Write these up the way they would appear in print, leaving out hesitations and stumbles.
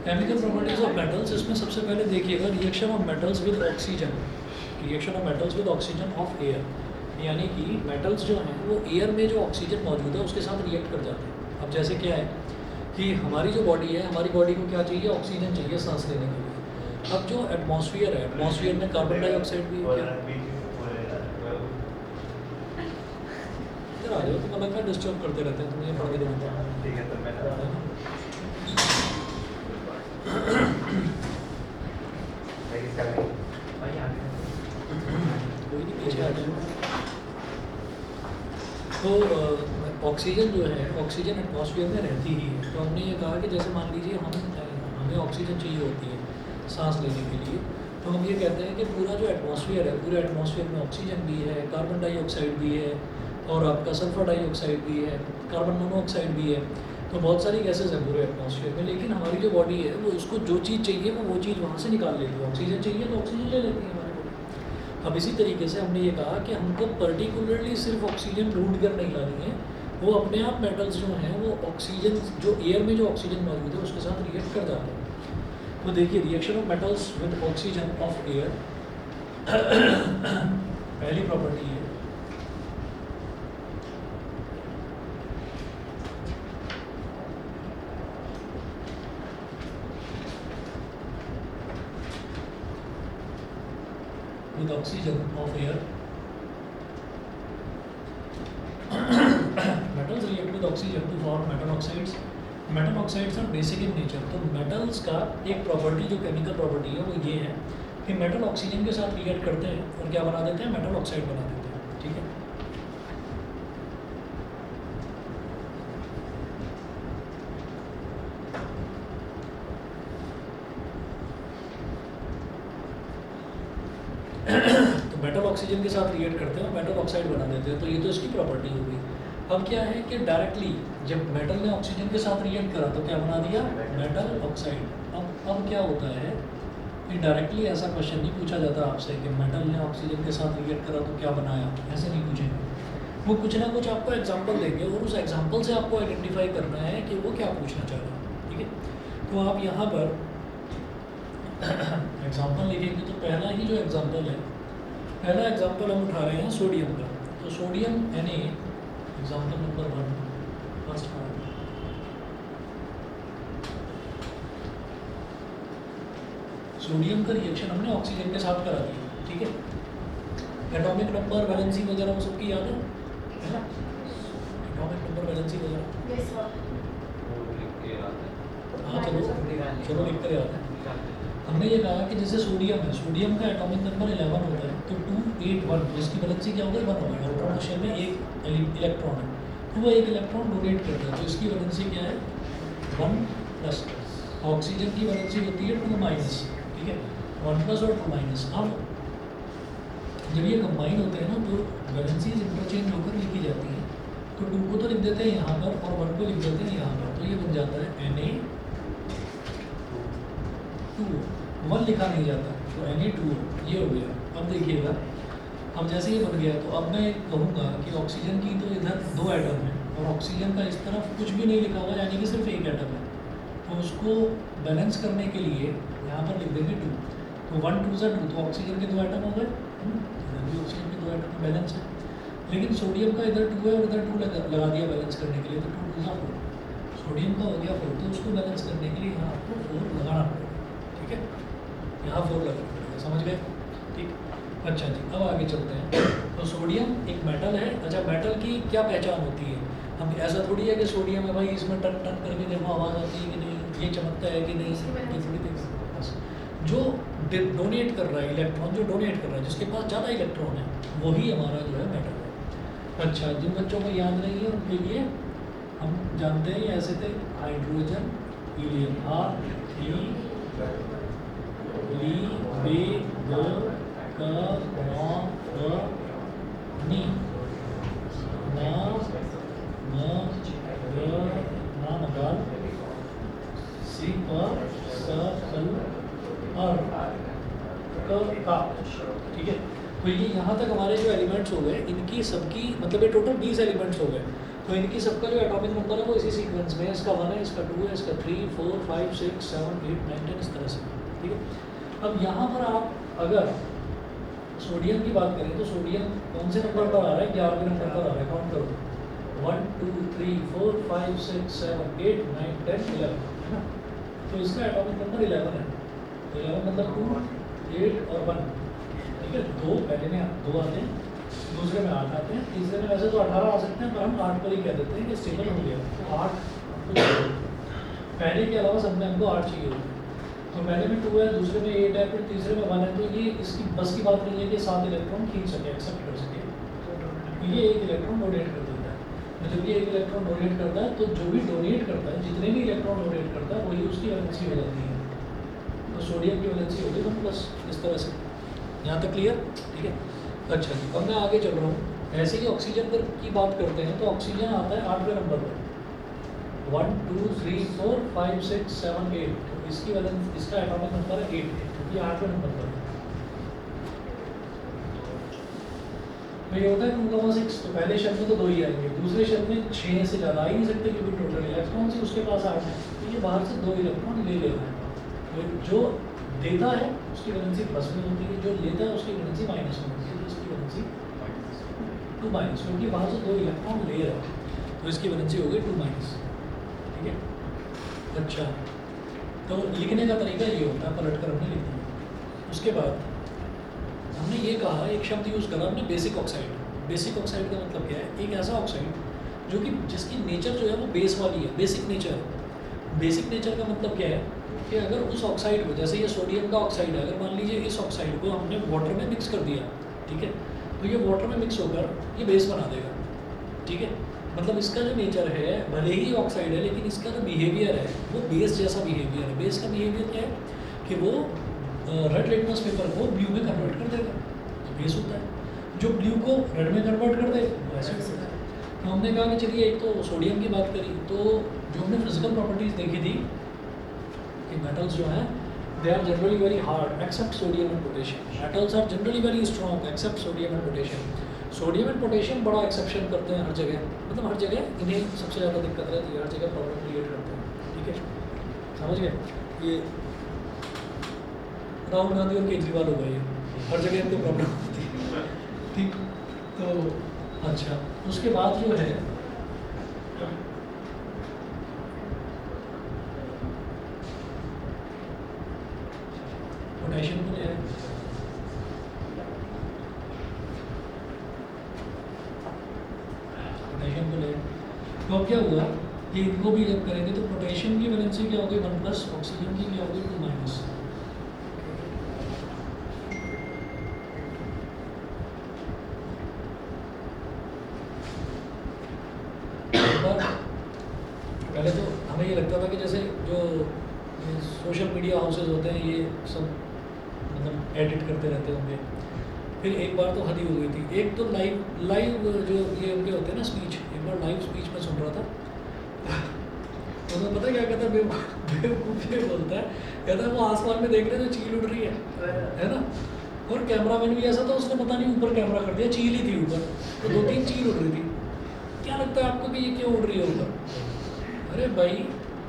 Chemical properties of metals, इसमें सबसे पहले देखिएगा reaction of metals with oxygen, reaction of metals with oxygen of air, यानी कि मेटल्स जो हैं वो एयर में जो ऑक्सीजन मौजूद है उसके साथ रिएक्ट कर जाते हैं। अब जैसे क्या है कि हमारी जो बॉडी है, हमारी बॉडी को क्या चाहिए, ऑक्सीजन चाहिए सांस लेने के लिए। अब जो एटमॉस्फेयर है, एटमॉस्फेयर में कार्बन डाइऑक्साइड भी है। इधर आ जाओ, तुम अलग में डिस्टर्ब करते रहते हैं, तुम्हें पढ़ के देना। ठीक है, तो मैं कोई नहीं, पीछे आ जाए। तो ऑक्सीजन जो है, ऑक्सीजन एटमॉस्फेयर में रहती ही है। तो हमने ये कहा कि जैसे मान लीजिए हमें ऑक्सीजन चाहिए होती है सांस लेने के लिए, तो हम ये कहते हैं कि पूरा जो एटमॉस्फेयर है, पूरे एटमॉस्फेयर में ऑक्सीजन भी है, कार्बन डाइऑक्साइड भी है, और आपका सल्फर डाइऑक्साइड भी है, कार्बन मोनोऑक्साइड भी है। तो बहुत सारी गैसेज हैं पूरे एटमॉस्फेयर में, लेकिन हमारी जो बॉडी है वो उसको जो चीज़ चाहिए वो चीज़ वहाँ से निकाल लेती है। ऑक्सीजन चाहिए तो ऑक्सीजन ले लेती है हमारी बॉडी। अब इसी तरीके से हमने ये कहा कि हमको पर्टिकुलरली सिर्फ ऑक्सीजन ढूंढ कर नहीं लानी है, वो अपने आप मेटल्स जो हैं वो ऑक्सीजन, जो एयर में जो ऑक्सीजन मौजूद है उसके साथ रिएक्ट कर जाते हैं। तो देखिए reaction of metals with oxygen of air, पहली प्रॉपर्टी है with oxygen of air. Metals react with oxygen to form metal oxides. Metal oxides are basic in nature. तो metals का एक प्रॉपर्टी जो केमिकल प्रॉपर्टी है वो ये है कि मेटल ऑक्सीजन के साथ रिएक्ट करते हैं और क्या बना देते हैं, मेटल ऑक्साइड बना देते हैं। ठीक है, तो मेटल ऑक्सीजन के साथ रिएक्ट करते हैं और मेटल ऑक्साइड बना देते हैं। तो ये तो इसकी प्रॉपर्टी हो गई। अब क्या है कि डायरेक्टली जब मेटल ने ऑक्सीजन के साथ रिएक्ट करा तो क्या बना दिया, मेटल ऑक्साइड। अब क्या होता है कि डायरेक्टली ऐसा क्वेश्चन नहीं पूछा जाता आपसे कि मेटल ने ऑक्सीजन के साथ रिएक्ट करा तो क्या बनाया, ऐसे नहीं पूछेंगे। वो कुछ ना कुछ आपको एग्जाम्पल देंगे और उस एग्जाम्पल से आपको आइडेंटिफाई करना है कि वो क्या पूछना चाह रहा है। ठीक है, तो आप यहाँ पर एग्जाम्पल लिखेंगे तो पहला ही जो एग्जाम्पल है, पहला एग्जाम्पल हम उठा रहे हैं सोडियम का। तो sodium Na, example number 1, first part. Sodium का रिएक्शन हमने ऑक्सीजन के साथ करा दिया। ठीक है, एटॉमिक नंबर, वैलेंसी वगैरह वो सबकी याद है ना, एटॉमिक नंबर, वैलेंसी वगैरह। हाँ चलो लिख कर याद है। हमने ये कहा कि जैसे सोडियम है, सोडियम का एटॉमिक नंबर 11 होता है, तो 281, तो इसकी वैलेंसी क्या होगा, 1 होगा। इलेक्ट्रॉन शेल में एक इलेक्ट्रॉन है, तो वो एक इलेक्ट्रॉन डोनेट करता है, तो इसकी वैलेंसी क्या है, 1+। ऑक्सीजन की वैलेंसी होती है 2-। ठीक है, 1+ और 2-। अब जब ये कंबाइन होते हैं ना तो वैलेंसीज इंटरचेंज होकर लिखी जाती हैं। तो 2 को तो लिख देते हैं यहाँ पर और 1 को लिख देते हैं यहाँ पर, तो ये बन जाता है Na2। 1 लिखा नहीं जाता, तो Na2 ये हो गया। अब देखिएगा, अब जैसे ये बन गया तो अब मैं कहूँगा कि ऑक्सीजन की तो इधर 2 एटम है और ऑक्सीजन का इस तरफ कुछ भी नहीं लिखा हुआ, यानी कि सिर्फ एक एटम है। तो उसको बैलेंस करने के लिए यहाँ पर लिख देंगे 2, तो 1 2 से 2, तो ऑक्सीजन के 2 एटम हो गए, इधर भी ऑक्सीजन के 2 एटम बैलेंस है। लेकिन सोडियम का इधर 2 है और इधर 2 लगा दिया बैलेंस करने के लिए, तो 2 2 4। सोडियम का हो गया 4, तो उसको बैलेंस करने के लिए यहाँ आपको 4 लगाना पड़ेगा। ठीक है, यहाँ 4 लगाना पड़ेगा, समझ गए। ठीक, अच्छा जी, अब आगे चलते हैं। तो सोडियम एक मेटल है। अच्छा, मेटल की क्या पहचान होती है, हम ऐसा थोड़ी है कि सोडियम है भाई, इसमें टन टन करके देखो आवाज़ आती है कि नहीं, ये चमकता है कि नहीं, ये थोड़ी देख बस। जो डोनेट कर रहा है इलेक्ट्रॉन, जो डोनेट कर रहा है, जिसके पास ज़्यादा इलेक्ट्रॉन है, वही हमारा जो है मेटल है। अच्छा, जिन बच्चों को याद नहीं है उनके लिए हम जानते हैं ऐसे थे, हाइड्रोजन, हीलियम, ठीक है। तो ये यहाँ तक हमारे जो एलिमेंट्स हो गए, इनकी सबकी मतलब ये टोटल 20 एलिमेंट्स हो गए। तो इनकी सबका जो एटॉमिक नंबर है वो इसी सीक्वेंस में है, इसका 1 है, इसका 2 है, इसका 3, 4, 5, 6, 7, 8, 9, 10 इस तरह से, ठीक है। अब यहाँ पर आप अगर सोडियम की बात करें तो सोडियम कौन से नंबर पर आ रहा है, 11वें नंबर पर आ रहा है, काउंट करो 1 2 3 4 5 6 7 8 9 10 11, है ना। तो इसका एटॉमिक नंबर 11 है, तो 11 मतलब 2, 8 और 1, ठीक है। दो पहले में 2 आते हैं, दूसरे में 8 आते हैं, तीसरे में वैसे तो 18 आ सकते हैं, पर हम 8 पर ही कह देते हैं कि स्टेबल हो गया, तो 8 पहले के अलावा सब में हमको 8 चाहिए होते हैं। तो पहले में 2 है, दूसरे में 8 है, फिर तीसरे में 1 है, तो ये इसकी बस की बात नहीं है कि 7 इलेक्ट्रॉन खींच सके, एक्सेप्ट कर सके, तो ये 1 इलेक्ट्रॉन डोनेट कर देता है। तो जब ये 1 इलेक्ट्रॉन डोनेट करता है तो जो भी डोनेट करता है, जितने भी इलेक्ट्रॉन डोनेट करता है वही उसकी वैलेंसी हो जाती है। तो सोडियम की वैलेंसी होगी 1+, इस तरह से। यहाँ तक क्लियर, ठीक है। अच्छा जी, अब मैं आगे चल रहा हूँ। ऐसे ही ऑक्सीजन पर की बात करते हैं तो ऑक्सीजन आता है 8वें नंबर पर, 1 2 3 4 5 6 7 8, तो इसकी वैलेंस, इसका एटॉमिक नंबर है 8, क्योंकि 8वें नंबर पर है। तो ये होता है 2,6, तो पहले शब्द में तो 2 ही आएंगे, दूसरे शब्द में 6 से ज़्यादा आ ही नहीं सकते क्योंकि टोटल इलेक्ट्रॉन से उसके पास 8 है, तो ये बाहर से 2 इलेक्ट्रॉन ले रहा है। तो जो देता है उसकी वैलेंसी प्लस में होती है, जो लेता है उसकी वैलेंसी माइनस में होती है, तो इसकी वैलेंसी 2-, क्योंकि बाहर से 2 इलेक्ट्रॉन ले रहा है, तो इसकी वैलेंसी हो गई 2-, ठीक है। अच्छा, तो लिखने का तरीका ये होता है, पलट कर हमने लिख दिया। उसके बाद हमने ये कहा, एक शब्द यूज़ करा हमने, बेसिक ऑक्साइड। बेसिक ऑक्साइड का मतलब क्या है, एक ऐसा ऑक्साइड जो कि जिसकी नेचर जो है वो बेस वाली है, बेसिक नेचर। बेसिक नेचर का मतलब क्या है कि अगर उस ऑक्साइड को, जैसे ये सोडियम का ऑक्साइड है, अगर मान लीजिए इस ऑक्साइड को हमने वाटर में मिक्स कर दिया, ठीक है, तो ये वाटर में मिक्स होकर ये बेस बना देगा, ठीक है। मतलब इसका जो नेचर है, भले ही ऑक्साइड है लेकिन इसका जो बिहेवियर है वो बेस जैसा बिहेवियर है। बेस का बिहेवियर क्या है कि वो रेड लिटमस पेपर को ब्लू में कन्वर्ट कर देगा, तो बेस होता है। जो ब्लू को रेड में कन्वर्ट कर दे वो एसिड होता है। तो हमने कहा कि चलिए एक तो सोडियम की बात करी, तो जो हमने फिजिकल प्रॉपर्टीज़ देखी थी कि मेटल्स जो हैं they are generally very hard except sodium and potassium. Metals are generally very strong except sodium and potassium. Sodium and potassium बड़ा एक्सेप्शन करते हैं हर जगह, मतलब हर जगह इन्हें सबसे ज़्यादा दिक्कत रहती है, हर जगह प्रॉब्लम क्रिएट करते हैं, ठीक है, समझ गए। ये राहुल गांधी और केजरीवाल हो गए, हर जगह इनको प्रॉब्लम होती है, ठीक। तो अच्छा, उसके बाद जो है पोटेशियम को ले आए, पोटेशियम को ले आए, तो अब क्या हुआ कि इनको भी जब करेंगे तो पोटेशियम की वैलेंसी क्या होगी 1+, ऑक्सीजन की क्या होगी 2-। पहले तो हमें ये लगता था कि जैसे जो सोशल मीडिया हाउसेज होते हैं ये सब मतलब एडिट करते रहते होंगे, फिर एक बार तो हद ही हो गई थी। एक तो लाइव जो ये उनके होते हैं ना स्पीच, एक बार लाइव स्पीच में सुन रहा था तो मैं पता क्या कहता है, बेवकूफ़ ये बोलता है, कहता है वो आसमान में देख रहे तो चील उड़ रही है ना, और कैमरामैन भी ऐसा था, उसने पता नहीं ऊपर कैमरा कर दिया, चील ही थी ऊपर, तो 2-3 चील उड़ रही थी। क्या लगता है आपको कि ये क्यों उड़ रही है ऊपर? अरे भाई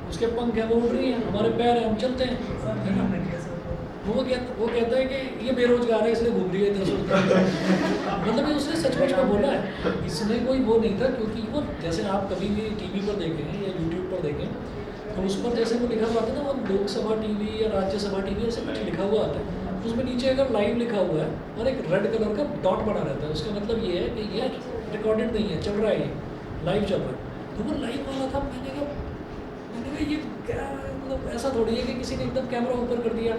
उसके पंख है वो उड़ रही है, हमारे पैर हैं हम चलते हैं, है ना। वो कहता है कि ये बेरोजगार है इसलिए घूम रही है इधर से उधर। मतलब ये उसने सचमुच में बोला है, इसमें कोई वो नहीं था, क्योंकि वो जैसे आप कभी भी टीवी पर देखें या यूट्यूब पर देखें तो उस पर जैसे वो लिखा हुआ आता है ना, वो लोकसभा टीवी या राज्यसभा टीवी ऐसे कुछ लिखा हुआ आता है, उसमें नीचे अगर लाइव लिखा हुआ है और एक रेड कलर का डॉट बना रहता है, उसका मतलब ये है कि ये रिकॉर्डेड नहीं है, चल रहा है, ये लाइव चल रहा है। तो वो लाइव वाला था, मैंने कहा ये क्या, मतलब ऐसा थोड़ी है कि किसी ने एकदम कैमरा ऊपर कर दिया,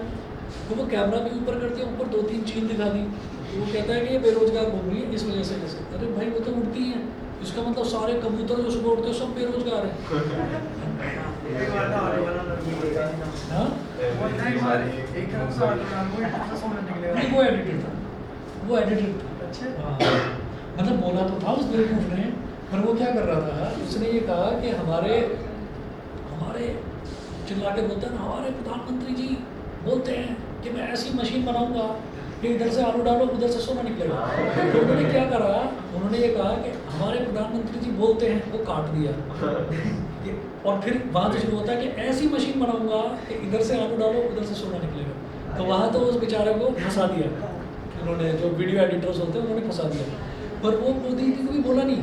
तो वो कैमरा भी ऊपर कर दिया, ऊपर 2-3 चील दिखा दी, तो वो कहता है कि ये बेरोजगार घूम रही है इस वजह से कैसे। अरे भाई वो तो उड़ती हैं, इसका मतलब सारे कबूतर जो सुबह उड़ते हैं सब बेरोजगार हैं। वो एडिटेड था, वो एडिटेड था। अच्छा, मतलब बोला तो था उस बेवकूफ ने, पर वो क्या कर रहा था, उसने ये कहा कि हमारे चिल्ला के बोलते हैं, हमारे प्रधानमंत्री जी बोलते हैं कि मैं ऐसी मशीन बनाऊंगा कि इधर से आलू डालो उधर से सोना निकलेगा। तो उन्होंने क्या करा, उन्होंने ये कहा कि हमारे प्रधानमंत्री जी बोलते हैं, वो काट दिया। और फिर वहाँ से शुरू होता है कि ऐसी मशीन बनाऊंगा कि इधर से आलू डालो उधर से सोना निकलेगा। तो वहाँ तो उस बेचारे को फंसा दिया उन्होंने, जो वीडियो एडिटर्स होते हैं उन्होंने फंसा दिया। पर वो मोदी जी को भी बोला नहीं,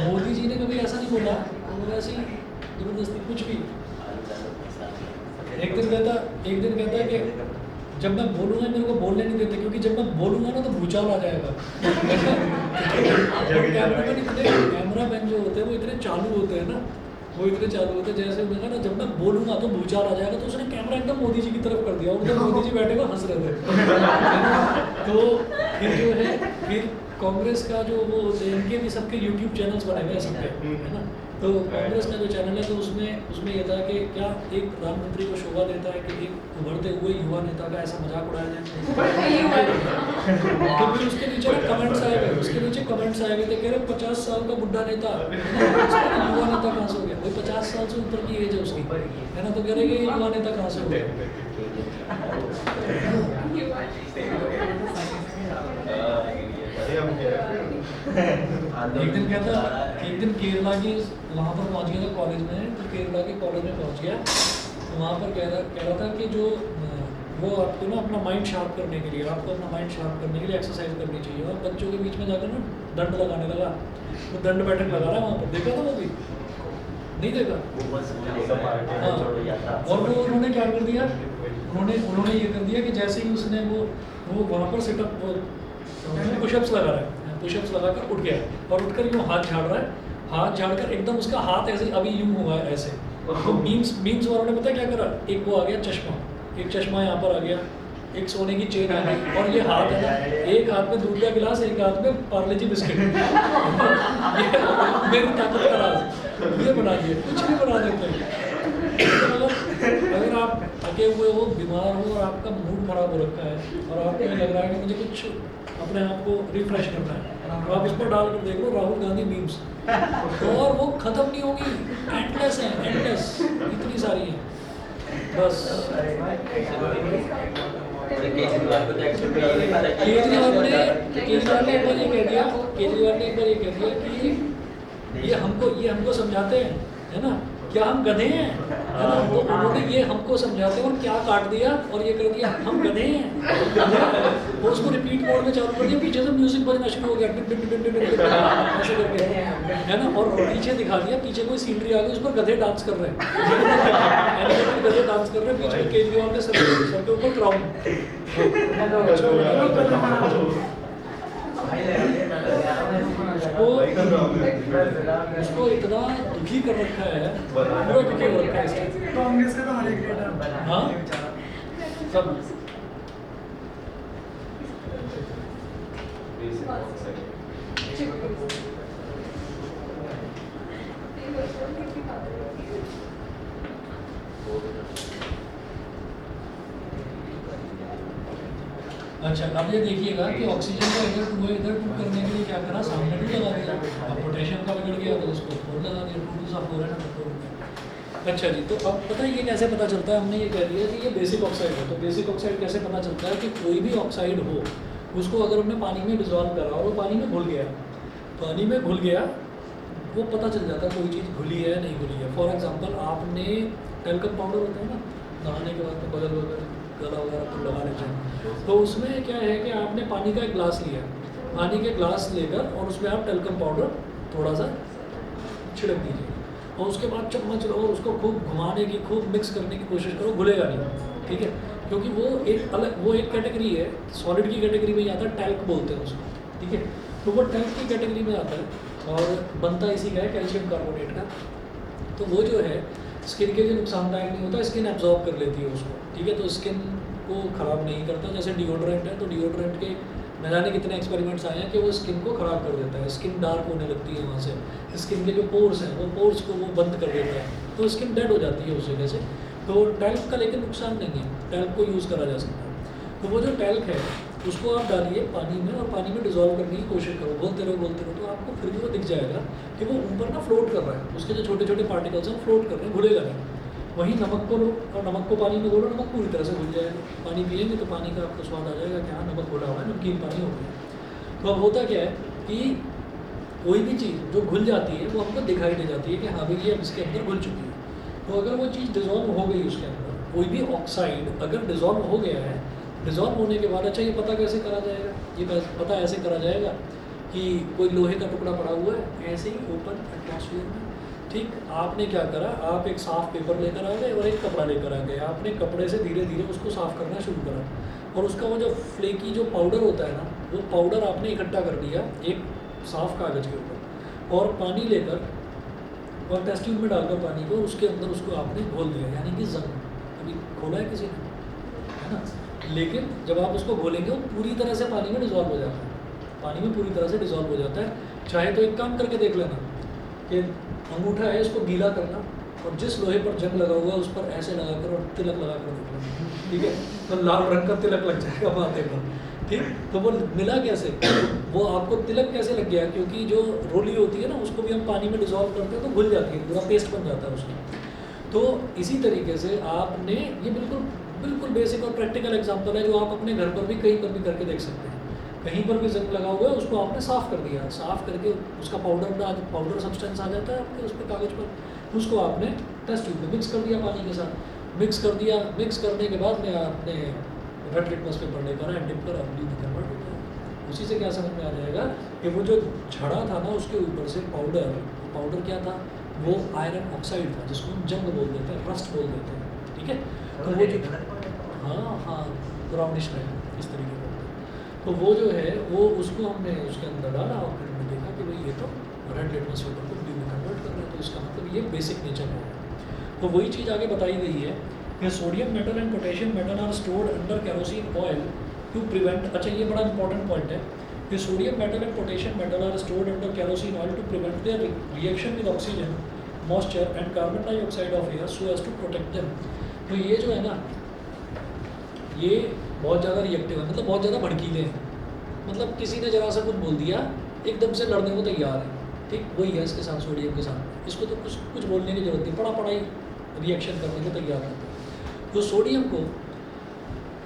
मोदी जी ने कभी ऐसा नहीं बोला, वो ऐसे ही जबरदस्ती कुछ भी। एक दिन कहता है कि जब मैं बोलूँगा मेरे को बोलने नहीं देते, क्योंकि जब मैं बोलूँगा ना तो भूचाल आ जाएगा। कैमरा मैन जो होते हैं वो इतने चालू होते हैं ना, वो इतने चालू होते हैं, जैसे उन्होंने ना जब मैं बोलूँगा तो भूचाल आ जाएगा, तो उसने कैमरा एकदम मोदी जी की तरफ कर दिया और उधर मोदी जी बैठे हुए हंस रहे थे। तो फिर जो है, फिर कांग्रेस का जो वो इनके भी सबके यूट्यूब चैनल्स बने हुए हैं सबके, है ना। तो कांग्रेस का जो चैनल है तो उसमें ये था कि क्या एक प्रधानमंत्री को शोभा देता है कि एक उभरते हुए युवा नेता का ऐसा मजाक उड़ाया जाए। तो फिर उसके नीचे कमेंट्स आए गए, थे, कह रहे 50 साल का बुढ़ा नेता, युवा नेता कहाँ से हो गया? भाई 50 साल से ऊपर की एज है उसकी, है ना, तो कह रहे कि युवा नेता कहाँ से हो गया? एक दिन केरला की वहाँ पर पहुँच गया था कॉलेज में, तो केरला के कॉलेज में पहुँच गया, तो वहाँ पर कह रहा था कि जो वो आपको ना अपना माइंड शार्प करने के लिए, एक्सरसाइज करनी चाहिए। और बच्चों के बीच में जाकर ना दंड लगाने लगा, वो दंड बैठक लगा रहा है वहाँ पर, देखा था वो भी? नहीं देखा? हाँ। और वो उन्होंने क्या कर दिया, उन्होंने ये कर दिया कि जैसे ही उसने वो वहाँ पर सिटअप पुशअप्स लगा रहा है, पुशअप्स लगाकर उठ गया और उठकर यूँ हाथ झाड़ रहा है, हाथ झाड़कर एकदम उसका हाथ ऐसे अभी यूँ हुआ है ऐसे। तो मीम्स वालों ने पता क्या करा, एक वो आ गया चश्मा, एक चश्मा यहाँ पर आ गया, एक सोने की चेन आ गई, और ये हाथ है ना, एक हाथ में दूध का गिलास, एक हाथ में पार्ले जी बिस्किट। मेरी ताकत का राज ये बना दिए, कुछ भी बना देते हैं। अगर आप थके हुए हो, बीमार हो और आपका मूड खराब हो रखा है और आपको लग रहा है कि मुझे कुछ अपने आप को रिफ्रेश करना है, तो आप इसको डाल कर देख लो, राहुल गांधी मीम्स, और वो खत्म नहीं होगी, एंडलेस है, एंडलेस, इतनी सारी है बस। केजरीवाल ने एक बार ये कह दिया कि ये हमको समझाते हैं, है ना, क्या हम गधे हैं, है ना। तो उन्होंने ये हमको समझाते हैं और क्या काट दिया और ये कर दिया हम गधे हैं। वो उसको रिपीट मोड में चालू कर दिया, पीछे से म्यूजिक बजना शुरू हो गया, ऐसे करके, है ना। और पीछे दिखा दिया, पीछे कोई सीनरी आ गई, उस पर गधे डांस कर रहे हैं, गधे डांस कर रहे हैं, बीच में केजरीवाल के सर के ऊपर क्राउन। उसको इतना दुखी कर रखा है, पूरा दुखी कर रखा है इसने। कांग्रेस का तो हर एक लीडर, हाँ सब अच्छा। अब ये देखिएगा कि ऑक्सीजन का इधर टू करने के लिए क्या करा, सामने टू लगा दिया। अब पोटेशियम का बिगड़ गया तो उसको 4 लगा दिया, 2 2 4 है ना, 4। अच्छा जी, तो अब पता है ये कैसे पता चलता है, हमने ये कह दिया कि ये बेसिक ऑक्साइड है। तो बेसिक ऑक्साइड कैसे पता चलता है कि कोई भी ऑक्साइड हो, उसको अगर हमने पानी में डिजॉल्व करा और वो पानी में घुल गया, वो पता चल जाता है कोई चीज़ घुली है नहीं घुली है। फॉर एग्जाम्पल, आपने टेल्कम पाउडर होता है ना, नहाने के बाद में बगल गला वगैरह पर लगा लेते हैं, तो उसमें क्या है कि आपने पानी का एक ग्लास लिया, पानी के ग्लास लेकर और उसमें आप टेल्कम पाउडर थोड़ा सा छिड़क दीजिए और उसके बाद चम्मच लो, उसको खूब घुमाने की, खूब मिक्स करने की कोशिश करो, घुलेगा नहीं, ठीक है, क्योंकि वो एक कैटेगरी है, सॉलिड की कैटेगरी में आता है, टैल्क बोलते हैं उसको, ठीक है। तो वो टैल्क की कैटेगरी में आता है और बनता इसी का है, कैल्शियम कार्बोनेट का। तो वो जो है स्किन के लिए नुकसानदायक नहीं होता, स्किन एब्जॉर्ब कर लेती है उसको, ठीक है। तो स्किन को ख़राब नहीं करता। जैसे डिओड्रेंट है, तो डिओड्रेंट के न जाने कितने एक्सपेरिमेंट्स आए हैं कि वो स्किन को ख़राब कर देता है, स्किन डार्क होने लगती है वहाँ से, स्किन के जो पोर्स हैं वो पोर्स को वो बंद कर देता है, तो स्किन डेड हो जाती है उस वजह से। तो टैल्क का लेकिन नुकसान नहीं है, टैल्क को यूज़ करा जा सकता है। तो वो जो टैल्क है उसको आप डालिए पानी में और पानी में डिज़ोल्व करने की कोशिश करो, बोलते रहो तो आपको फिर भी वो दिख जाएगा कि वो ऊपर ना फ्लोट कर रहा है, उसके जो छोटे छोटे पार्टिकल्स हैं फ्लोट कर रहे हैं, घुलेगा नहीं। वही नमक को लो और नमक को पानी में घोलो, नमक पूरी तरह से घुल जाएगा। पानी पिएंगे तो पानी का आपको स्वाद आ जाएगा कि हाँ नमक घोला हुआ है, नमकीन पानी हो गया। तो अब होता क्या है कि कोई भी चीज़ जो घुल जाती है वो हमको दिखाई दे जाती है कि हाँ भाई ये अब इसके अंदर घुल चुकी है। तो अगर वो चीज़ डिज़ोल्व हो गई उसके अंदर, कोई भी ऑक्साइड अगर डिज़ोल्व हो गया है, डिज़ोल्व होने के बाद अच्छा ये पता कैसे करा जाएगा? ये पता ऐसे करा जाएगा कि कोई लोहे का टुकड़ा पड़ा हुआ है ऐसे ही ओपन एटमॉस्फेयर में, ठीक, आपने क्या करा, आप एक साफ पेपर लेकर आ गए और एक कपड़ा लेकर आ गए, आपने कपड़े से धीरे धीरे उसको साफ़ करना शुरू करा और उसका वो जो फ्लेकी जो पाउडर होता है ना, वो पाउडर आपने इकट्ठा कर दिया एक साफ़ कागज़ के ऊपर और पानी लेकर और टेस्ट ट्यूब में डालकर पानी को उसके अंदर उसको आपने घोल दिया, यानी कि जंग अभी खोला है किसी ने, है ना। लेकिन जब आप उसको घोलेंगे वो पूरी तरह से पानी में डिज़ोल्व हो जाता है, पानी में पूरी तरह से डिज़ोल्व हो जाता है। चाहे तो एक काम करके देख लेना कि अंगूठा है इसको गीला करना और जिस लोहे पर जंग लगा हुआ है उस पर ऐसे लगाकर और तिलक लगाकर देख लेना, ठीक है, तो लाल रंग का तिलक लग जाएगा माथे पर, ठीक। तो वो मिला कैसे, वो आपको तिलक कैसे लग गया, क्योंकि जो रोली होती है ना उसको भी हम पानी में डिज़ोल्व करते हैं तो घुल जाती है, पूरा पेस्ट बन जाता है उसका। तो इसी तरीके से आपने ये बिल्कुल बिल्कुल बेसिक और प्रैक्टिकल एग्जांपल है जो आप अपने घर पर भी कहीं पर भी करके देख सकते हैं। कहीं पर भी जंग लगा हुआ है उसको आपने साफ़ कर दिया, साफ़ करके उसका पाउडर सब्सटेंस आ जाता है आपके उस पर कागज़ पर, उसको आपने टेस्ट ट्यूब में मिक्स कर दिया पानी के साथ, मिक्स कर दिया। मिक्स करने के बाद में आपने वेट लिटमस पेपर लेकर एंड डिप कर अपनी कन्वर्ट हो गया। उसी से क्या समझ में आ जाएगा कि वो जो झड़ा था ना उसके ऊपर से पाउडर क्या था, वो आयरन ऑक्साइड था जिसको हम जंग बोल देते हैं, रस्ट बोल देते हैं, ठीक है। तो वो जो हाँ ब्राउनिश है इस तरीके का, तो वो जो है वो उसको हमने उसके अंदर डाला और फिर हमने देखा कि भाई ये तो रेड लिटमस पेपर को ब्लू में कन्वर्ट कर रहे हैं, तो इसका मतलब ये बेसिक नेचर है। तो वही चीज़ आगे बताई गई है कि sodium metal and potassium metal are stored under kerosene oil to prevent, अच्छा ये बड़ा इंपॉर्टेंट पॉइंट है कि sodium metal and potassium metal are stored under kerosene oil to prevent their reaction with oxygen moisture and carbon dioxide of air so as to protect them. तो ये जो है ना ये बहुत ज़्यादा रिएक्टिव है, मतलब बहुत ज़्यादा भड़कीले हैं, मतलब किसी ने जरा सा कुछ बोल दिया एकदम से लड़ने को तैयार है, ठीक, वही है इसके साथ सोडियम के साथ, इसको तो कुछ बोलने की जरूरत नहीं, पड़ा ही रिएक्शन करने को तैयार रहता है। तो सोडियम को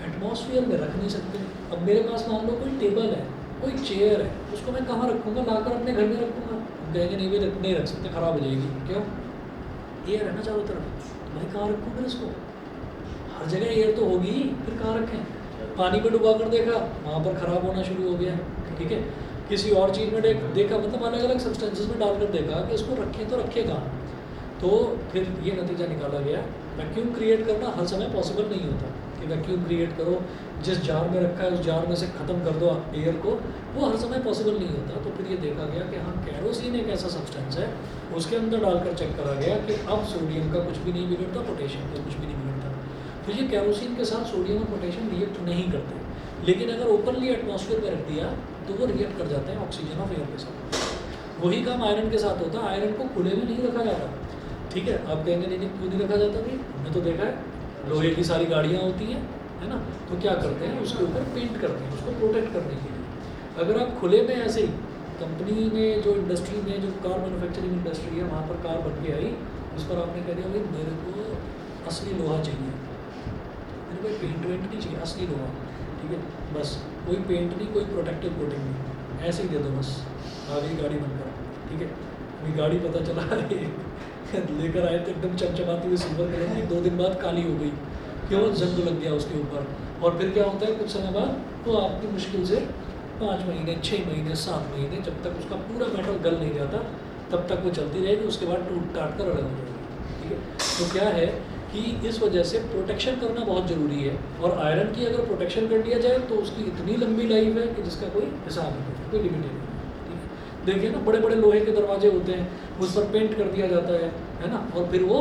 एटमॉस्फेयर में रख नहीं सकते। अब मेरे पास मान लो कोई टेबल है, कोई चेयर है, उसको मैं कहाँ रखूँगा, लाकर अपने घर में रखूँगा, कहेंगे नहीं भी नहीं रख सकते, ख़राब हो जाएगी, क्यों, एयर है ना चारों तरफ, भाई कहाँ रखूँ फिर इसको, हर जगह एयर तो होगी, फिर कहाँ रखें। पानी में डुबा कर देखा, वहाँ पर ख़राब होना शुरू हो गया, ठीक है। किसी और चीज़ में देखा, मतलब अलग अलग सब्सटेंसेस में डालकर देखा कि इसको रखें तो रखें कहाँ। तो फिर ये नतीजा निकाला गया, वैक्यूम क्रिएट करना हर समय पॉसिबल नहीं होता कि वैक्यूम क्रिएट करो, जिस जार में रखा है उस जार में से ख़त्म कर दो एयर को, वो हर समय पॉसिबल नहीं होता। तो फिर ये देखा गया कि हाँ कैरोसिन एक ऐसा सब्सटेंस है, उसके अंदर डालकर चेक करा गया कि अब सोडियम का कुछ भी नहीं बिगड़ता, पोटेशियम का कुछ भी नहीं बिगड़ता। तो ये कैरोसिन के साथ सोडियम और पोटेशियम रिएक्ट नहीं करते, लेकिन अगर ओपनली एटमॉस्फेयर में रख दिया तो वो रिएक्ट कर जाते हैं ऑक्सीजन ऑफ एयर के साथ। वही काम आयरन के साथ होता है, आयरन को खुले में नहीं रखा जाता, ठीक है। आप कहेंगे नहीं क्यों नहीं रखा जाता, भाई हमने तो देखा है लोहे की सारी गाड़ियाँ होती हैं, है ना, तो क्या करते हैं उसके ऊपर पेंट करते हैं उसको प्रोटेक्ट करने के लिए। अगर आप खुले में ऐसे ही कंपनी में जो इंडस्ट्री में जो कार मैन्युफैक्चरिंग इंडस्ट्री है वहाँ पर कार बन के आई, उस पर आपने कह दिया भाई मेरे को असली लोहा चाहिए, मेरे को पेंट वेंट नहीं चाहिए, असली लोहा, ठीक है, बस कोई पेंट नहीं, कोई प्रोटेक्टिव कोटिंग नहीं, ऐसे ही दे दो बस, आ गई गाड़ी बनकर, ठीक है। अभी गाड़ी पता चला लेकर आए थे एकदम चमचमाती हुई सिल्वर कलर की, 2 दिन बाद काली हो गई, क्यों, जंग लग गया उसके ऊपर। और फिर क्या होता है कुछ समय बाद वो आपकी मुश्किल से 5 महीने 6 महीने 7 महीने जब तक उसका पूरा मेटल गल नहीं जाता तब तक वो चलती रहेगी, उसके बाद टूट टाट कर अलग हो जाएगी, ठीक है। तो क्या है कि इस वजह से प्रोटेक्शन करना बहुत ज़रूरी है, और आयरन की अगर प्रोटेक्शन कर दिया जाए तो उसकी इतनी लंबी लाइफ है कि जिसका कोई हिसाब नहीं, कोई लिमिट नहीं, ठीक है। देखिए ना बड़े बड़े लोहे के दरवाजे होते हैं, उस पर पेंट कर दिया जाता है ना, और फिर वो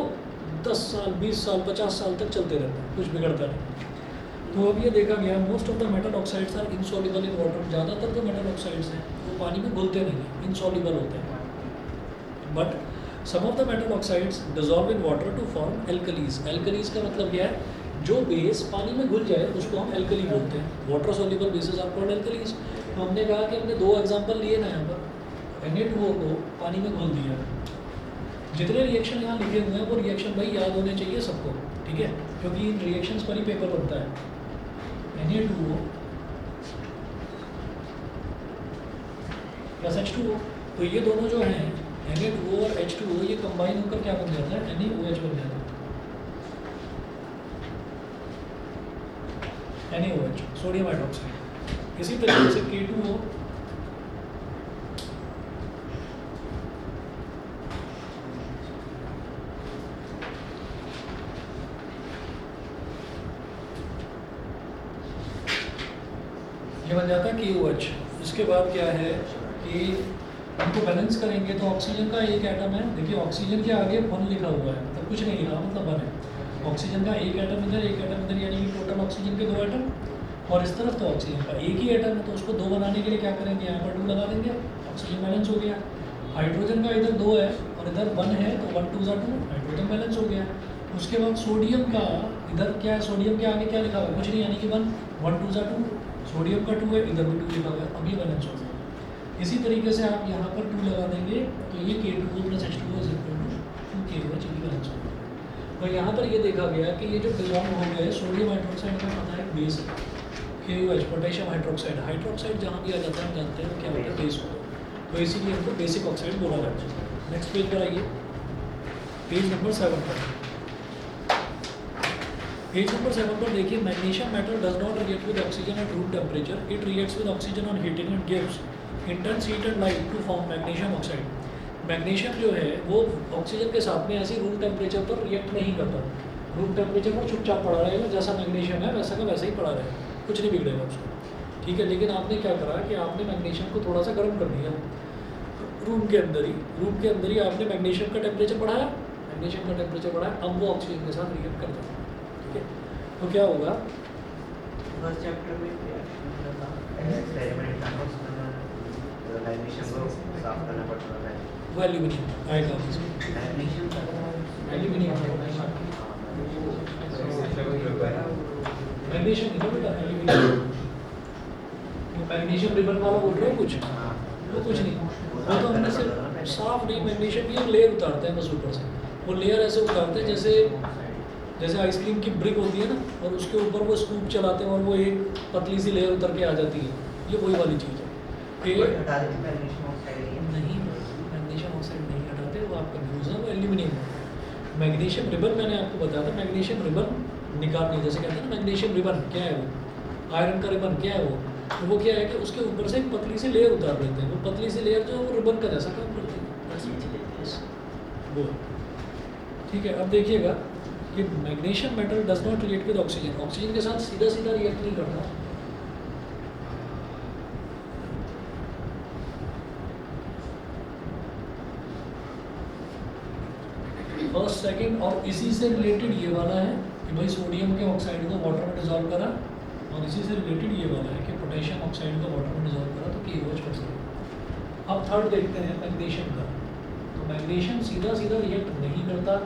10 साल 20 साल 50 साल तक चलते रहते हैं, कुछ बिगड़ता नहीं। तो अब ये देखा गया most of the metal oxides are insoluble in water, ज़्यादातर जो मेटल ऑक्साइड्स हैं वो पानी में घुलते नहीं, इनसॉल्युबल होते हैं। But some of the metal oxides dissolve in water to form alkalis. Alkalis का मतलब क्या है, जो बेस पानी में घुल जाए उसको हम एल्कली बोलते हैं, water soluble bases are called alkalis. तो हमने कहा कि हमने 2 एग्जांपल लिए ना यहाँ पर, Na2O को पानी में घोल दिया, जितने रिएक्शन यहाँ लिखे हुए हैं वो रिएक्शन भाई याद होने चाहिए सबको, ठीक है, क्योंकि इन रिएक्शंस पर ही पेपर बनता है। Na2O प्लस H2O, तो ये दोनों जो हैं Na2O और H2O ये कंबाइन होकर क्या बन जाता है, NaOH बन जाता है, NaOH सोडियम हाइड्रोक्साइड। इसी तरीके से K2O ये बन जाता है KOH। इसके बाद क्या है कि हमको बैलेंस करेंगे तो ऑक्सीजन का एक एटम है, देखिए ऑक्सीजन के आगे 1 लिखा हुआ है, तो कुछ नहीं लिखा मतलब 1 है। ऑक्सीजन का एक एटम इधर एक एटम इधर, यानी कि टोटल ऑक्सीजन के 2 एटम, और इस तरफ तो ऑक्सीजन का एक ही एटम है, तो उसको 2 बनाने के लिए क्या करेंगे, यहाँ पर 2 लगा देंगे, ऑक्सीजन बैलेंस हो गया। हाइड्रोजन का इधर 2 है और इधर 1 है, तो 1 2 2, हाइड्रोजन बैलेंस हो गया। उसके बाद सोडियम का इधर क्या है, सोडियम के आगे क्या लिखा हुआ है, कुछ नहीं, यानी कि 1 1 2 2, सोडियम का 2 है, इधर भी 2 लिखा हुआ है, अभी बैलेंस हो गया। इसी तरीके से आप यहाँ पर 2 लगा देंगे तो ये K2O plus H2O is equal to 2KOH balance हो गया। तो यहाँ पर ये देखा गया कि ये जो डिजॉल्व हो गए सोडियम हाइड्रोक्साइड का पता है बेस है, KOH पोटेशियम हाइड्रोक्साइड, हाइड्रोक्साइड जहाँ भी आ जाता है हम जानते हैं क्या होता है, बेस होता है, तो इसीलिए हमको बेसिक ऑक्साइड बोला जाता है। नेक्स्ट पेज पर आइए, पेज नंबर 7 पर। पेज नंबर 7 पर देखिए, magnesium metal does not react with oxygen at room temperature, it reacts with oxygen on heating and gives intense heat and light to form magnesium oxide. Magnesium जो है वो oxygen के साथ में ऐसे रूम टेम्परेचर पर रिएक्ट नहीं करता, रूम टेम्परेचर पर चुपचाप पड़ा रहेगा, जैसा मैग्नीशियम है वैसा का वैसा ही पड़ा रहेगा, कुछ नहीं बिगड़ेगा उसको, ठीक है। लेकिन आपने क्या करा कि आपने मैग्नीशियम को थोड़ा सा गर्म कर दिया रूम के अंदर ही आपने मैग्नीशियम का टेम्परेचर बढ़ाया, मैग्नीशियम का टेम्परेचर बढ़ाया, अब वो ऑक्सीजन के साथ रिएक्ट करता है, ठीक है। तो क्या होगा, फर्स्ट चैप्टर में एक्सपेरिमेंट था उसमें मैग्नीशियम को साफ करना पड़ता है, वो एल्यूमिनियम आएगा, मैग्नीशियम एल्यूमिनियम मैग्नीशियम नहीं था बेटा, एल्यूमिनियम। वो मैग्नीशियम रिबन वाला बोल रहे हो कुछ, वो कुछ नहीं, वो तो हमने सिर्फ साफ नहीं, मैग्नीशियम की एक लेयर उतारते हैं बस ऊपर से, वो लेयर ऐसे उतारते हैं जैसे आइसक्रीम की ब्रिक होती है ना, और उसके ऊपर वो स्कूप चलाते हैं और वो एक पतली सी लेयर उतर के आ जाती है, ये वही वाली चीज़ है। मैग्नीशियम नहीं, मैग्नीशियम ऑक्साइड नहीं हटाते, वो आप कंफ्यूज है, वो एल्यूमिनियम है। मैग्नीशियम रिबन मैंने आपको बताया था, मैग्नीशियम रिबन निकालने, जैसे कहते हैं ना मैग्नीशियम रिबन, क्या है वो, आयरन का रिबन क्या है वो, तो वो क्या है कि उसके ऊपर से एक पतली सी लेयर उतार देते हैं, वो पतली सी लेयर जो वो रिबन का जैसा काम करती है, वो, ठीक है। अब देखिएगा कि magnesium metal does not react with oxygen, oxygen के साथ सीधा सीधा रिएक्ट नहीं करता, फर्स्ट सेकंड, और इसी से रिलेटेड ये वाला है कि भाई सोडियम के ऑक्साइड को वाटर में डिजॉल्व करा, और इसी से रिलेटेड ये वाला है कि पोटेशियम ऑक्साइड को वाटर में डिजॉल्व करा तो KOH बच गया। अब थर्ड देखते हैं मैग्नीशियम का, तो मैग्नीशियम सीधा सीधा रिएक्ट नहीं करता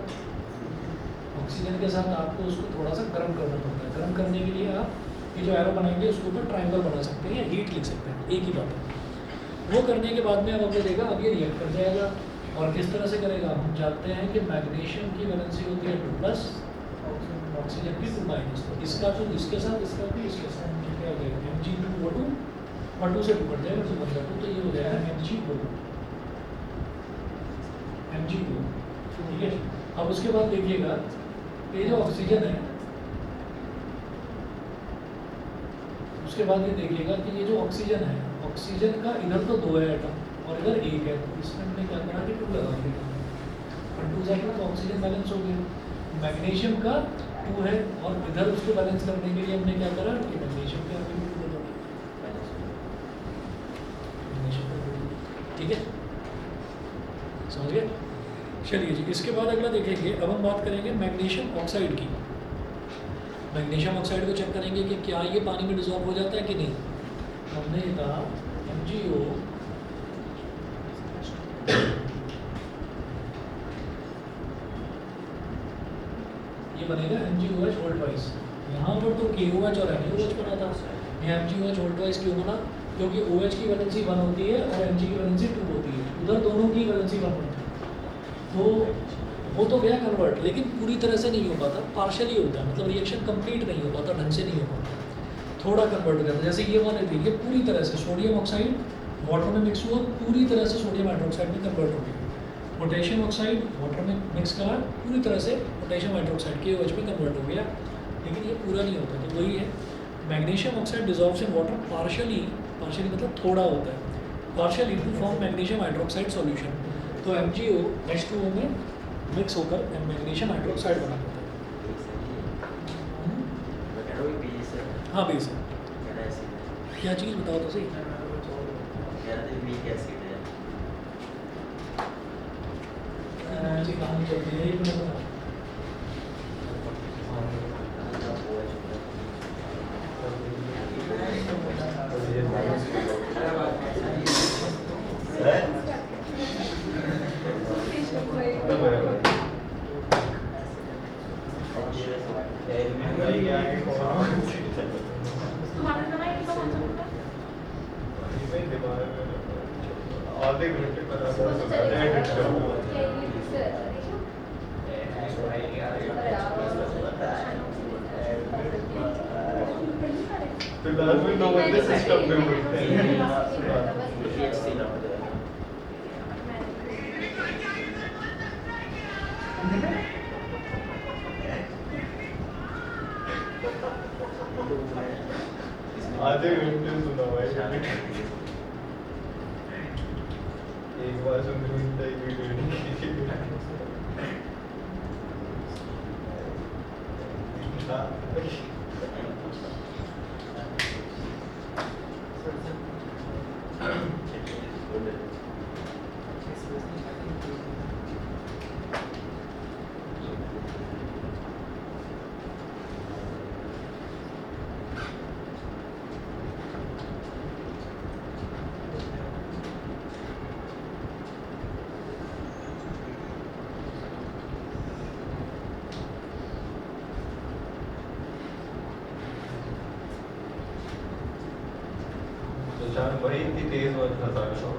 ऑक्सीजन के साथ, आपको उसको थोड़ा सा गर्म करना पड़ता है। गर्म करने के लिए आप ये जो एरो बनाएंगे उसके ऊपर ट्रायंगल बना सकते हैं या हीट लिख सकते हैं, एक ही बात है। वो करने के बाद में अब हमने देखा अब ये रिएक्ट कर जाएगा, और किस तरह से करेगा, हम जानते हैं कि मैग्नीशियम की वैलेंसी होती है 2+, ऑक्सीजन की 2-, तो इसका तो इसके साथ, इसका भी इसके साथ, क्या हो जाएगा Mg2O2, और 2 से 2 बढ़ जाएगा, तो 1/2, तो ये हो जाएगा Mg2O, Mg2, ठीक है। अब उसके बाद देखिएगा ये जो ऑक्सीजन है, उसके बाद ये देखिएगा कि ये जो ऑक्सीजन है, ऑक्सीजन का इधर तो 2 है एटम और इधर 1 है, तो इसमें हमने क्या करा कि 2 लगा दिया, और 2 जाएगा तो ऑक्सीजन बैलेंस हो गया। मैग्नीशियम का 2 है और इधर उसको बैलेंस करने के लिए हमने क्या करा कि मैग्नीशियम के आगे भी 2 लगा दिया, ठीक है, समझ गए। चलिए जी, इसके बाद अगला देखेंगे, अब हम बात करेंगे मैग्नीशियम ऑक्साइड की। मैग्नीशियम ऑक्साइड को चेक करेंगे कि क्या ये पानी में डिजॉल्व हो जाता है कि नहीं। हमने ये कहा MgO ये बनेगा MgOH होल ट्वाइस, यहाँ पर तो KOH और NaOH बना था, ये MgOH होल ट्वाइस क्यों बना, क्योंकि OH की वैलेंसी 1 होती है और Mg की वैलेंसी 2 होती है, उधर दोनों की वैलेंसी 1 होती है, तो वो तो गया कन्वर्ट, लेकिन पूरी तरह से नहीं हो पाता, पार्शली होता है, मतलब रिएक्शन कंप्लीट नहीं हो पाता, ढंग से नहीं हो पाता, थोड़ा कन्वर्ट हो जाता है। जैसे ये वाले देखिए पूरी तरह से सोडियम ऑक्साइड वाटर में मिक्स हुआ, पूरी तरह से सोडियम हाइड्रोक्साइड में कन्वर्ट हो गया। पोटेशियम ऑक्साइड वाटर में मिक्स करा, पूरी तरह से पोटेशियम हाइड्रोक्साइड KOH में कन्वर्ट हो गया, लेकिन ये पूरा नहीं होता। तो वही है, magnesium oxide dissolves in water partially, partially मतलब थोड़ा होता है, partially to form magnesium hydroxide solution. तो MgO H2O में मिक्स होकर मैग्नीशियम हाइड्रोक्साइड बना देता है। हाँ बेस है। क्या चीज़ बताओ तो सही। काम करते हैं, एक मिनट बताओ। आधे घंटे फिलहाल में 9 बजे सिस्टम में उठते आधे घंटे सुना हुआ है। एक बार सुन मिलता है वीडियो वही इतनी तेज होता था उसके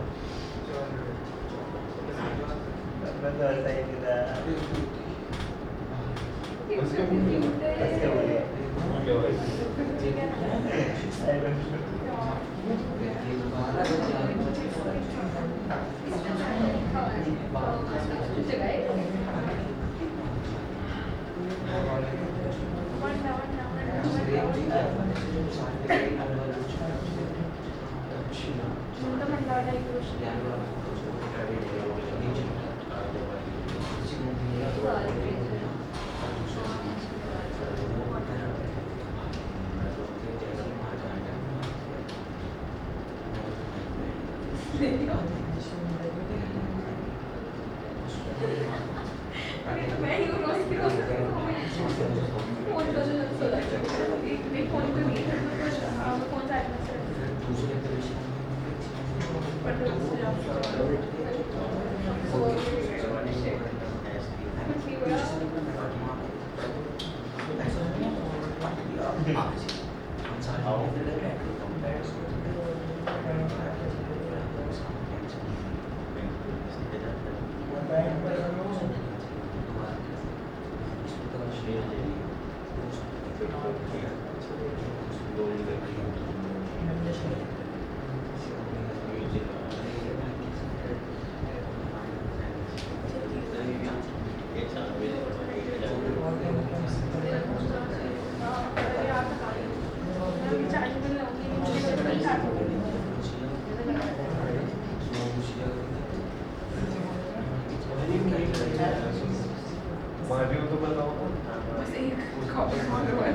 मारियो तो बताओ बस एक कॉपी मांग रहा है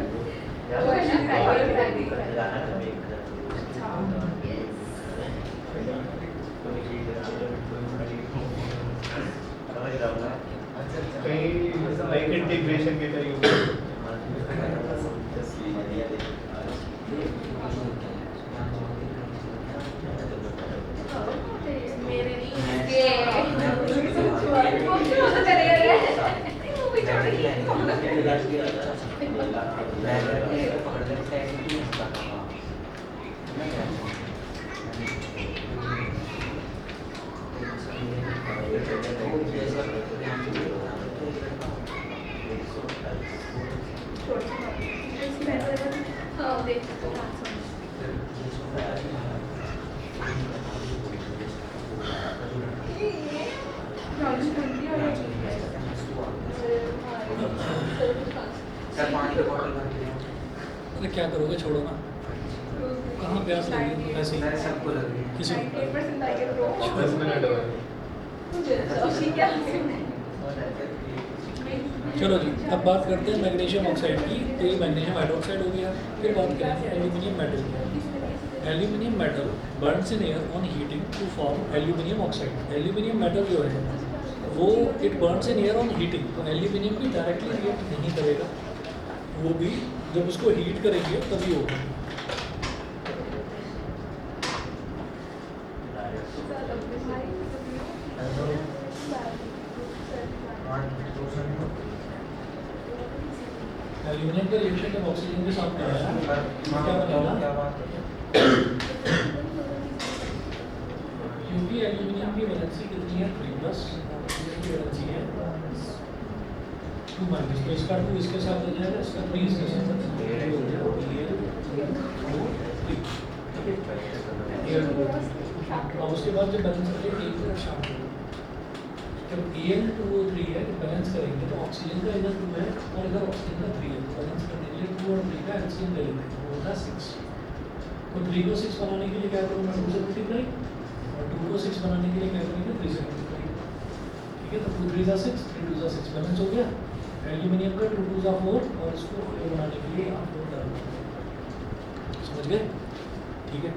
कहीं लाइक इंटीग्रेशन के कहीं मेरे नहीं सर पानी का बॉटल भर के अरे क्या करोगे, छोड़ो ना, कहाँ प्यास लगी वैसे मेरे ही सबको लग रही है। किसी 98% I get wrong. 10 मिनट हुए। She क्या चलो जी, अब बात करते हैं मैग्नीशियम ऑक्साइड की। तो ये मैग्नीशियम हाइड्रोक्साइड हो गया। फिर बात करेंगे एल्यूमिनियम मेटल की। Aluminium metal burns in air on heating to form aluminium oxide. Aluminium metal जो है वो it burns in air on heating, तो एल्यूमिनियम भी डायरेक्टली रिएक्ट नहीं करेगा, वो भी जब उसको हीट करेंगे तभी होगा। एल्यूमिनियम का रिएक्शन जब ऑक्सीजन के साथ में आया तो क्या बनेगा, क्योंकि एल्यूमिनियम की वैलेंसी कितनी है 3+, की वैलेंसी है 2-, तो इसका 2 इसके साथ हो जाएगा, इसका 3 इसके साथ हो जाएगा। और उसके बाद जब बैलेंस करेंगे एक मिनट शाम को, जब Al2O3 है बैलेंस करेंगे तो ऑक्सीजन का इधर 2 है और इधर ऑक्सीजन का 3 है, तो बैलेंस करने के लिए 2 और 3 का एलसीएम ले लेते हैं, वो होता है 6। तो 3 को 6 बनाने के लिए क्या करूँगा, 2 से मल्टीप्लाई, और 2 को 6 बनाने के लिए क्या करेंगे, 3 से मल्टीप्लाई। ठीक है, तो 2 3 ज़ा 6, 3 2 ज़ा 6, बैलेंस हो गया। एल्यूमिनियम का 2 2 ज़ा 4 और इसको 4 बनाने के लिए आप 4 डाल दें। समझ गए? ठीक है।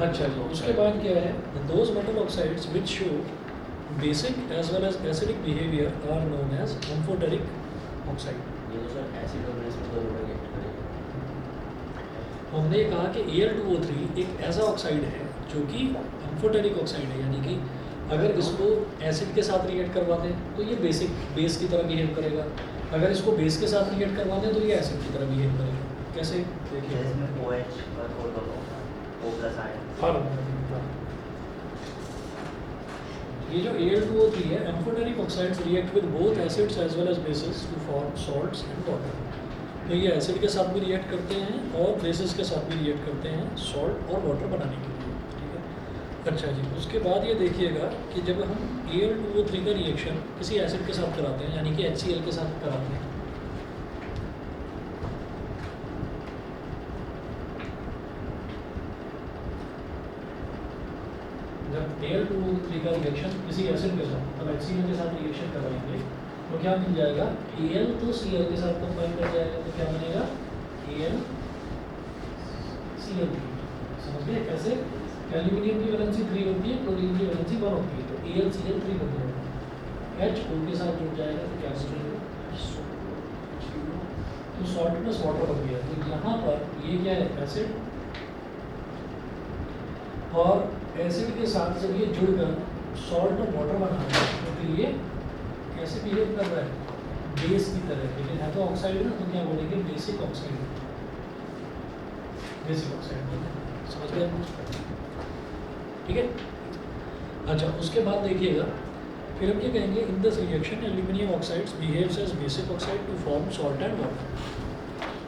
अच्छा जी, उसके बाद क्या है, those metal oxides which show basic as well as acidic behavior are known as amphoteric oxide। ये तो सर एसिड और बेस में दोनों रिएक्ट करेगा। हमने कहा कि Al2O3 एक ऐसा ऑक्साइड है जो कि एम्फोटेरिक ऑक्साइड है, यानी कि अगर इसको एसिड के साथ रिएक्ट करवा दें तो ये बेस की तरह बिहेव करेगा, अगर इसको बेस के साथ रिएक्ट करवा दें तो ये एसिड की तरह बिहेव करेगा। कैसे, देखिए इसमें OH और O+ आयन। हाँ, ये जो Al2O3 है, amphoteric oxides react with both acids as well as bases to form salts and water. तो ये एसिड के साथ भी रिएक्ट करते हैं और बेसिस के साथ भी रिएक्ट करते हैं सॉल्ट और वाटर बनाने के लिए। ठीक है। अच्छा जी, उसके बाद ये देखिएगा कि जब हम Al2O3 का रिएक्शन किसी एसिड के साथ कराते हैं, यानी कि HCl के साथ कराते हैं, जब Al2O3 का रिएक्शन किसी एसिड के साथ, तब HCl के साथ रिएक्शन करवाएंगे तो क्या मिल जाएगा, Al तो Cl के साथ कंबाइन कर जाएगा, तो क्या बनेगा AlCl। समझ गए कैसे? एल्यूमिनियम की वैलेंसी 3 होती है, क्लोरीन की वैलेंसी 1 होती है, तो AlCl3 बन जाएगा। H O के साथ जुड़ जाएगा तो क्या बनेगा, तो सॉल्ट प्लस वाटर बन गया। तो यहाँ पर ये क्या है, एसिड, और एसिड के साथ जब ये जुड़कर सॉल्ट और वाटर बना रहा है तो फिर ये कैसे बिहेव कर रहा है, बेस की तरह, लेकिन है तो ऑक्साइड ना, तो क्या बोलेंगे, बेसिक ऑक्साइड, बेसिक ऑक्साइड। समझ गए? ठीक है। अच्छा, उसके बाद देखिएगा, फिर हम ये कहेंगे in this reaction aluminium oxides behaves as basic oxide to form salt and water.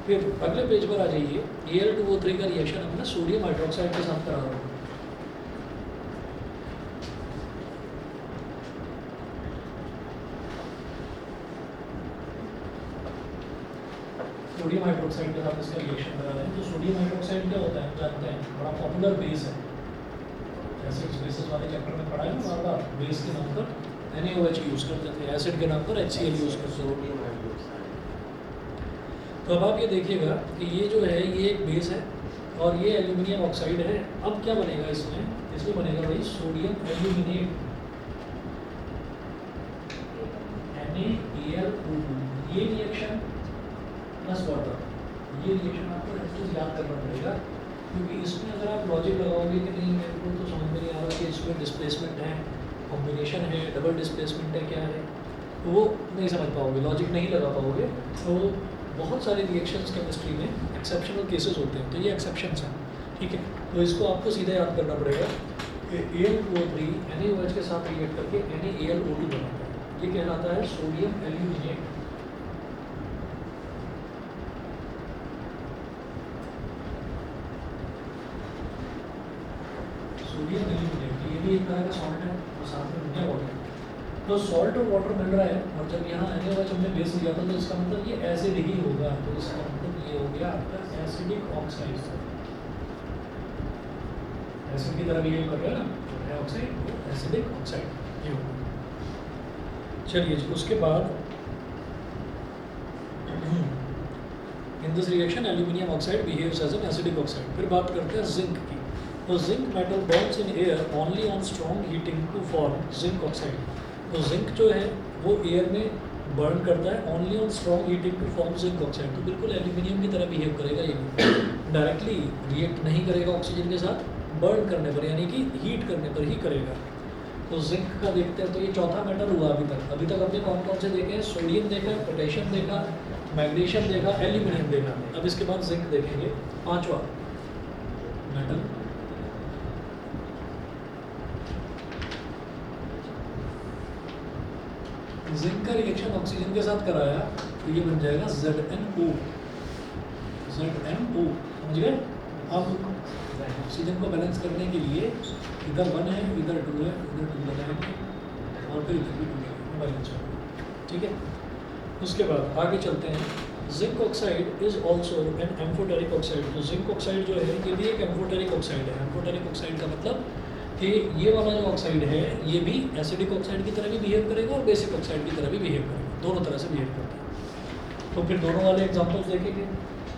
फिर अगले पेज पर आ जाइए, Al2O3 का रिएक्शन हमने सोडियम हाइड्रोक्साइड के साथ करा रहा है। सोडियम हाइड्रोक्साइड के साथ इसका रिएक्शन करा रहे हैं। तो सोडियम हाइड्रोक्साइड क्या होता है, जानते हैं, बड़ा पॉपुलर बेस है, एसिड्स बेसिस वाले चैप्टर में पढ़ा है ना, बार बेस के नाम पर NaOH यूज़ करते थे, एसिड के नाम पर HCl यूज़ करते थे। तो अब आप ये देखिएगा कि ये जो है ये एक बेस है और ये एल्यूमिनियम ऑक्साइड है। अब क्या बनेगा इसमें बनेगा भाई सोडियम एल्यूमिनेट, NaAlO2। ये रिएक्शन प्लस वाटर, ये रिएक्शन आपको एक्चुअली याद करना पड़ेगा, क्योंकि इसमें अगर आप लॉजिक लगाओगे कि नहीं मेरे को तो समझ में नहीं आ रहा कि इसमें डिस्प्लेसमेंट है, कॉम्बिनेशन है, डबल डिस्प्लेसमेंट है, क्या है, तो वो नहीं समझ पाओगे, लॉजिक नहीं लगा पाओगे। तो बहुत सारे रिएक्शंस केमिस्ट्री में एक्सेप्शनल केसेस होते हैं, तो ये एक्सेप्शंस हैं। ठीक है, तो इसको आपको सीधा याद करना पड़ेगा कि Al2O3 NaOH के साथ रिएक्ट करके NaAlO2 बनाता है, ये कहलाता है सोडियम एल्यूमिनेट। तरह का सॉल्ट है और साथ में मिल वाटर, तो सॉल्ट और वाटर मिल रहा है और जब यहाँ NaOH हमने बेस लिया था तो इसका मतलब ये एसिड ही होगा, तो इसका मतलब ये हो गया आपका एसिडिक ऑक्साइड। एसिड की तरह बिहेव कर रहा है ना ऑक्साइड, एसिडिक ऑक्साइड ये होगा। चलिए जी, उसके बाद in this reaction aluminium oxide behaves as an acidic oxide. फिर बात करते हैं जिंक की, तो zinc metal burns in air only on strong heating to form zinc oxide. तो जिंक जो है वो एयर में बर्न करता है only on strong heating to form zinc oxide. तो बिल्कुल एल्यूमिनियम की तरह बिहेव करेगा, ये डायरेक्टली रिएक्ट नहीं करेगा ऑक्सीजन के साथ, बर्न करने पर यानी कि हीट करने पर ही करेगा। तो जिंक का देखते हैं, तो ये चौथा मेटल हुआ अभी तक हमने कौन कौन से देखे हैं, सोडियम देखा, पोटेशियम देखा, मैग्नीशियम देखा, एल्यूमिनियम देखा। अब इसके बाद जिंक देखेंगे, पांचवा मेटल। जिंक का रिएक्शन ऑक्सीजन के साथ कराया तो ये बन जाएगा ZnO। ZnO समझ गए। अब ऑक्सीजन को बैलेंस करने के लिए इधर 1 है, इधर 2 है, इधर 2 लगाएंगे और फिर इधर भी 2 लगाएंगे, बैलेंस होगा। ठीक है, उसके बाद आगे चलते हैं। Zinc oxide is also an amphoteric oxide. तो जिंक ऑक्साइड जो है ये भी एक एम्फोटेरिक ऑक्साइड है। एम्फोटेरिक ऑक्साइड का मतलब कि ये वाला जो ऑक्साइड है ये भी एसिडिक ऑक्साइड की तरह भी बिहेव करेगा और बेसिक ऑक्साइड की तरह भी बिहेव करेगा, दोनों तरह से बिहेव करता है। तो फिर दोनों वाले एग्जाम्पल्स देखेंगे।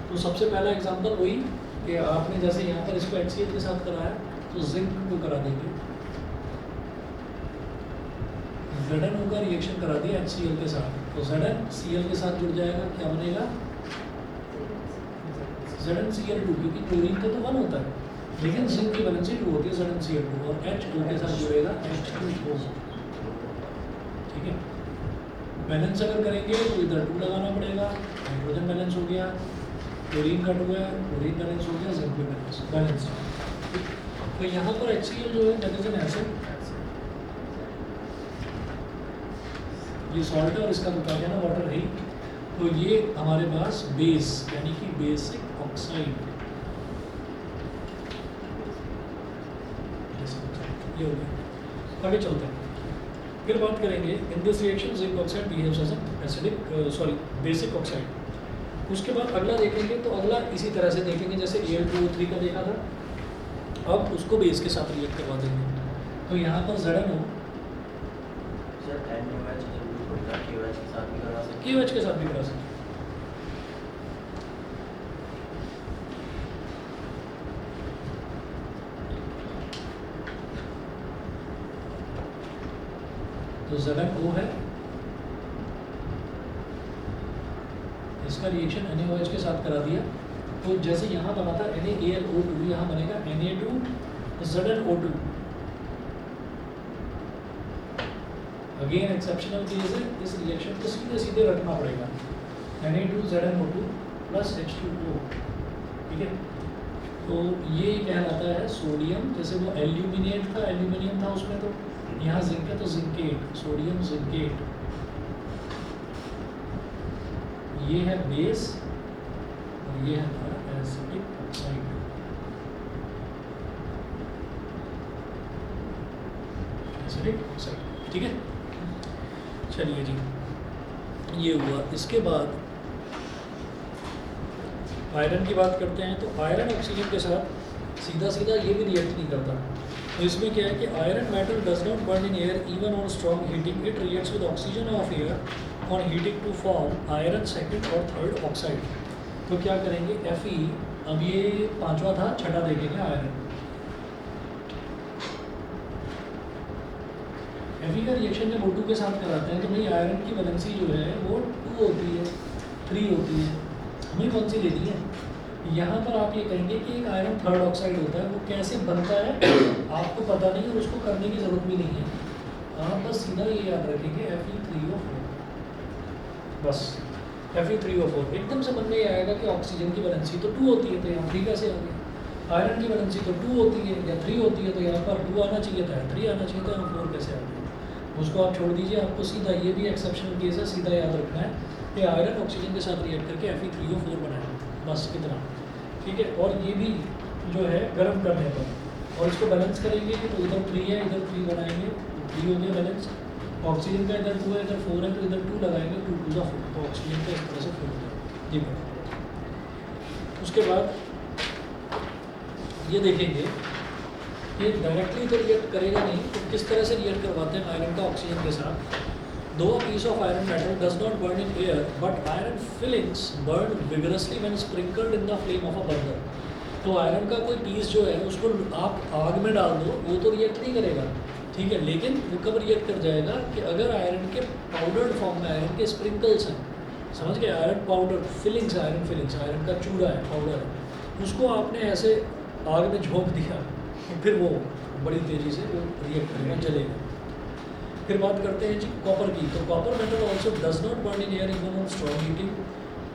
तो सबसे पहला एग्जाम्पल वही कि आपने जैसे यहाँ पर इसको HCl के साथ कराया तो जिंक को करा देंगे, ZnO का रिएक्शन करा दिया HCl के साथ, तो ZnCl के साथ जुड़ जाएगा, क्या बनेगा ZnCl2, क्योंकि क्लोरीन का तो 1 होता है लेकिन जिंक की वैलेंसी 2 होती है ZnCl2, और H2 के साथ जुड़ेगा H2O। ठीक है, बैलेंस अगर करेंगे तो इधर 2 लगाना पड़ेगा, हाइड्रोजन बैलेंस हो गया, क्लोरीन का 2 है, क्लोरीन बैलेंस हो गया, जिंक भी बैलेंस। तो यहाँ पर HCl जो है दैट इज एन एसिड, ये सॉल्ट है और इसका बता देना वाटर है। तो ये हमारे पास बेस यानी कि बेसिक ऑक्साइड ये हो गया। आगे चलते हैं, फिर बात करेंगे in this reaction zinc oxide behaves as an acidic basic oxide. उसके बाद अगला देखेंगे, तो अगला इसी तरह से देखेंगे जैसे Al2O3 का देखा था, अब उसको बेस के साथ रिएक्ट करवा देंगे। तो यहाँ पर ZnO KOH के साथ भी करा सकते। तो ZnO है, इसका रिएक्शन NaOH के साथ करा दिया, तो जैसे यहाँ बना था NaAlO2, यहाँ बनेगा Na2ZnO2। अगेन एक्सेप्शनल केस है, इस रिएक्शन को सीधे सीधे रखना पड़ेगा, Na2ZnO2 प्लस H2O। ठीक है, तो ये कहलाता है सोडियम, जैसे वो एल्यूमिनेट था, एल्यूमिनियम था उसमें, तो यहाँ जिंक है तो जिंकेट, सोडियम जिंकेट। ये है बेस और ये है हमारा एसिडिक ऑक्साइड। एसिडिक ऑक्साइड, ठीक है। चलिए जी, ये हुआ। इसके बाद आयरन की बात करते हैं, तो आयरन ऑक्सीजन के साथ सीधा सीधा ये भी रिएक्ट नहीं करता। तो इसमें क्या है कि iron metal does not burn in air even on strong heating, it reacts with oxygen of air on heating to form iron second और थर्ड ऑक्साइड। तो क्या करेंगे Fe, अब ये पांचवा था, छठा देखेंगे आयरन। Fe का रिएक्शन जब O2 के साथ कराते हैं तो भाई आयरन की वैलेंसी जो है वो 2 होती है, 3 होती है, हमें कौन सी लेनी है। यहाँ पर आप ये कहेंगे कि एक आयरन थर्ड ऑक्साइड होता है, वो कैसे बनता है आपको पता नहीं और उसको करने की ज़रूरत भी नहीं है। आप बस सीधा ये याद रखेंगे Fe3O4, बस Fe3O4 एकदम से मन में ये आएगा कि ऑक्सीजन की वैलेंसी तो 2 होती है, तो यहाँ 3 कैसे आ गया। आयरन की वैलेंसी तो 2 होती है या 3 होती है, तो यहाँ पर 2 आना चाहिए था, 3 आना चाहिए था, यहाँ 4 कैसे आ गया। उसको आप छोड़ दीजिए, आपको सीधा ये भी एक्सेप्शनल केस है, सीधा याद रखना है कि आयरन ऑक्सीजन के साथ रिएक्ट करके Fe3O4 बनाया, बस इतना। ठीक है, और ये भी जो है गर्म करने पर और इसको बैलेंस करेंगे तो इधर 3 है, इधर 3 बनाएंगे, 3 हो गया बैलेंस। ऑक्सीजन का इधर 2 है, इधर 4 है, तो इधर 2 लगाएंगे, 2 2 4, तो ऑक्सीजन का इस तरह से 4 हो जाएगा। जी मैडम। उसके बाद ये देखेंगे ये डायरेक्टली तो रिएक्ट करेगा नहीं, तो किस तरह से रिएक्ट करवाते हैं आयरन का ऑक्सीजन के साथ। दो piece of iron metal does not burn in air but iron filings burn vigorously when sprinkled in the flame of a burner. तो आयरन का कोई पीस जो है उसको आप आग में डाल दो, वो तो रिएक्ट नहीं करेगा, ठीक है, लेकिन वो कब रिएक्ट कर जाएगा कि अगर आयरन के पाउडर्ड फॉर्म में आयरन के स्प्रिंकल्स हैं, समझ गए, आयरन पाउडर फिलिंग्स, आयरन का चूड़ा है, पाउडर है, उसको आपने ऐसे आग में झोंक दिया तो फिर वो बड़ी तेज़ी से वो रिएक्ट करेगा, जलेगा। फिर बात करते हैं जी कॉपर की। तो copper metal also does not burn in air even on strong heating.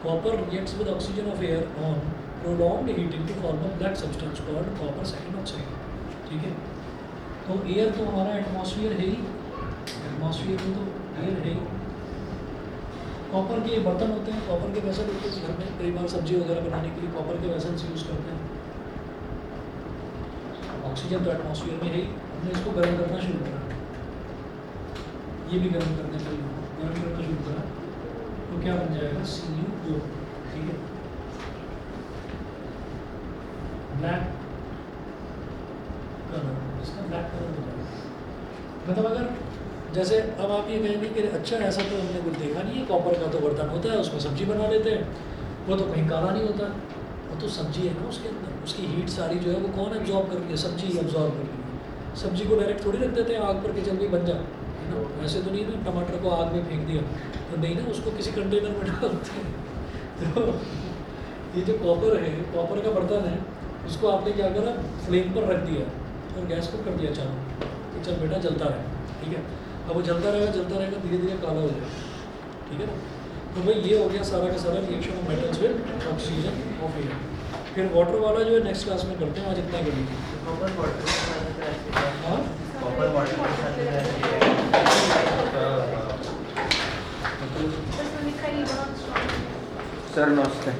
Copper reacts with oxygen of air on prolonged heating to form a black substance called copper second oxide, ठीक है। तो air तो हमारा atmosphere है ही, atmosphere में तो air है ही। Copper के बर्तन होते हैं, कॉपर के वेसल होते हैं, घर में कई बार सब्जी वगैरह बनाने के लिए कॉपर के वेसल्स यूज़ करते हैं। ऑक्सीजन तो एटमॉस्फेयर में है ही, हमने इसको गर्म करना शुरू करा, ये भी गर्म करना शुरू करा, तो क्या बन जाएगा CuO, ठीक है, ब्लैक कलर, इसका ब्लैक कलर हो जाएगा। मतलब अगर जैसे अब आप ये कहेंगे कि अच्छा ऐसा तो हमने कुछ देखा नहीं है, कॉपर का तो बर्तन होता है उसमें सब्जी बना लेते हैं, वो तो कहीं काला नहीं होता, वो तो सब्जी है ना, उसके अंदर उसकी हीट सारी जो है वो कौन एब्जॉर्ब कर रही है, सब्जी ही एब्जॉर्ब कर रही है। सब्जी को डायरेक्ट थोड़ी रख देते हैं आग पर कि जल्दी बन जा, है ना, ऐसे तो नहीं ना, टमाटर को आग में फेंक दिया तो नहीं ना, उसको किसी कंटेनर में डालते हैं। तो ये जो कॉपर है, कॉपर का बर्तन है, उसको आपने क्या करा, फ्लेम पर रख दिया और गैस को कर दिया चालू कि चल बेटा जलता रहे, ठीक है। अब वो जलता रहेगा धीरे धीरे काला हो जाएगा, ठीक है ना। तो भाई ये हो गया सारा का सारा reaction of metals with oxygen of air. फिर वाटर वाला जो है नेक्स्ट क्लास में करते हैं, आज इतना ही करेंगे। कॉपर वाटर हाँ कॉपर वाटर के साथ This one is very strong. Sir नमस्ते।